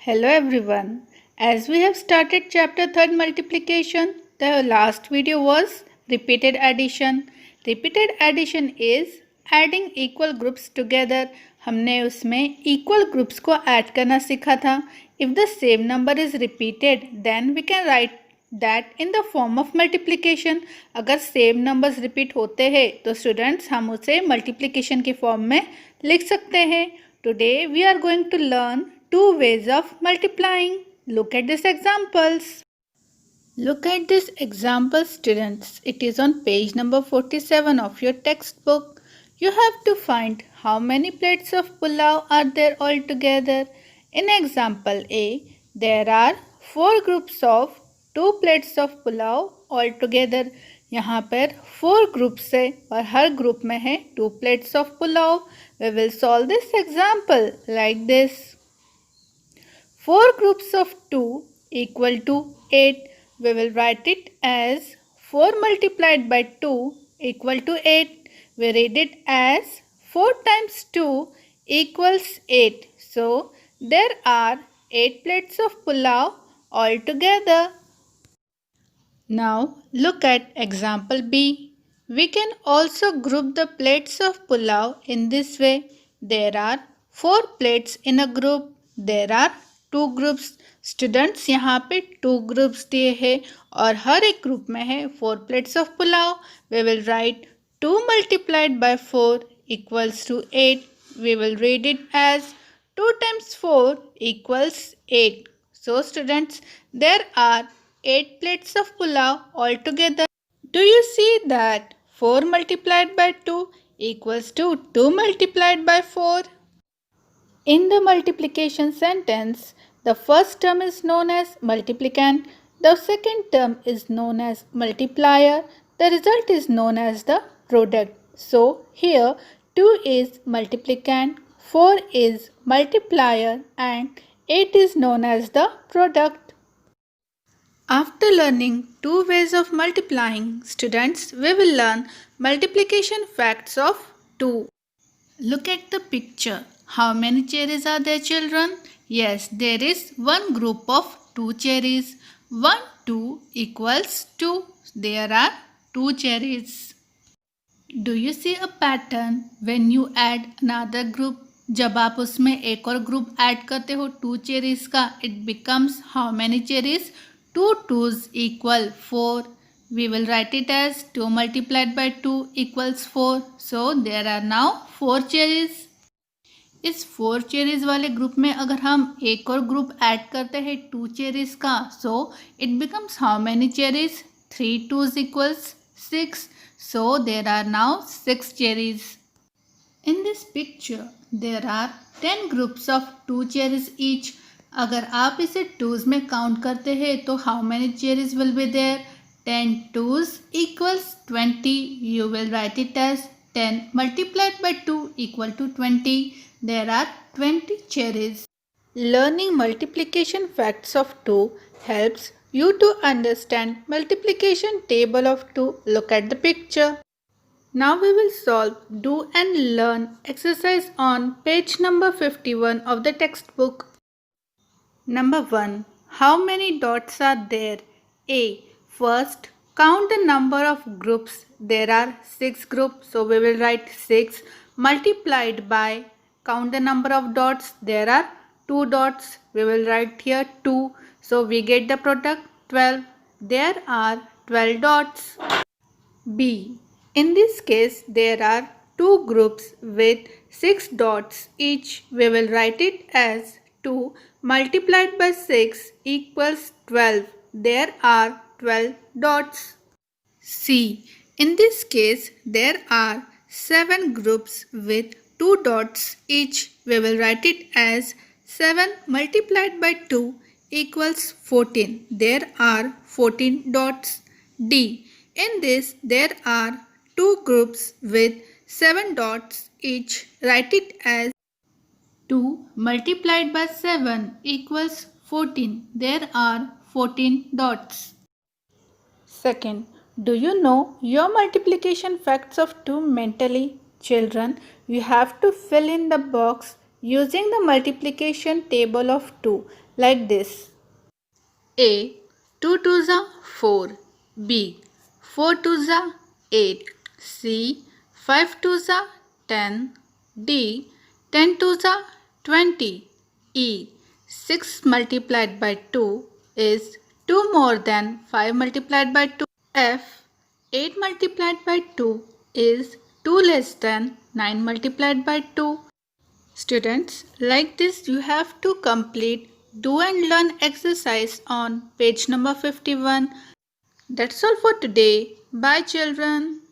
Hello everyone. As we have started chapter 3 multiplication, the last video was repeated addition. Repeated addition is adding equal groups together. हमने उसमें equal groups को add करना सीखा था. If the same number is repeated, then we can write that in the form of multiplication. अगर same numbers repeat होते हैं तो students हम उसे multiplication के form में लिख सकते हैं. Today we are going to learn two ways of multiplying. Look at these examples. Look at this example, students. It is on page number 47 of your textbook. You have to find how many plates of pulao are there altogether. In example A, there are 4 groups of 2 plates of pulao altogether. यहाँ पर 4 groups है और हर group में है 2 plates of pulao. We will solve this example like this. 4 groups of 2 equal to 8. We will write it as 4 multiplied by 2 equal to 8. We read it as 4 times 2 equals 8. So, there are 8 plates of pulao altogether. Now, look at example B. We can also group the plates of pulao in this way. There are 4 plates in a group. There are 2 groups. Students यहाँ पे 2 groups दिए हैं और हर एक group में है 4 plates of pulao. We will write 2 multiplied by 4 equals to 8. We will read it as 2 times 4 equals 8. So students, there are 8 plates of pulao altogether. Do you see that 4 multiplied by 2 equals to 2 multiplied by 4? In the multiplication sentence, the first term is known as multiplicand, the second term is known as multiplier, the result is known as the product. So, here 2 is multiplicand, 4 is multiplier and 8 is known as the product. After learning 2 ways of multiplying, students, we will learn multiplication facts of 2. Look at the picture. How many cherries are there, children? Yes, there is one group of 2 cherries. 1, 2 equals 2. There are 2 cherries. Do you see a pattern when you add another group? जब आप उसमें एक और group add करते हो 2 cherries का, it becomes how many cherries? 2 2s equal 4. We will write it as 2 multiplied by 2 equals 4. So, there are now 4 cherries. इस 4 cherries वाले ग्रुप में अगर हम एक और ग्रुप ऐड करते हैं 2 cherries का, so it becomes how many cherries? 3 2s equals 6. So, there are now 6 cherries. In this picture, there are 10 groups of 2 cherries each. अगर आप इसे 2s में काउंट करते हैं तो how many cherries will be there? 10 2s equals 20. You will write it as 10 multiplied by 2 equal to 20. There are 20 cherries. Learning multiplication facts of 2 helps you to understand multiplication table of 2. Look at the picture. Now we will solve do and learn exercise on page number 51 of the textbook. Number 1. How many dots are there? A. First, count the number of groups. There are 6 groups, so we will write 6 multiplied by, count the number of dots. There are 2 dots. We will write here 2. So we get the product 12. There are 12 dots. B. In this case, there are 2 groups with 6 dots each. We will write it as 2 multiplied by 6 equals 12. There are 12 dots. C. In this case, there are 7 groups with 2 dots each. We will write it as 7 multiplied by 2 equals 14. There are 14 dots. D. In this, there are 2 groups with 7 dots each. Write it as 2 multiplied by 7 equals 14. There are 14 dots. Second, do you know your multiplication facts of 2 mentally? Children, you have to fill in the box using the multiplication table of 2 like this. A. 2 2s are 4. B. 4 2s are 8. C. 5 2s are 10. D. 10 2s are 20. E. 6 multiplied by 2 is 2 more than 5 multiplied by 2. F. 8 multiplied by 2 is 2 less than 9 multiplied by 2. Students, like this you have to complete do and learn exercise on page number 51. That's all for today. Bye children.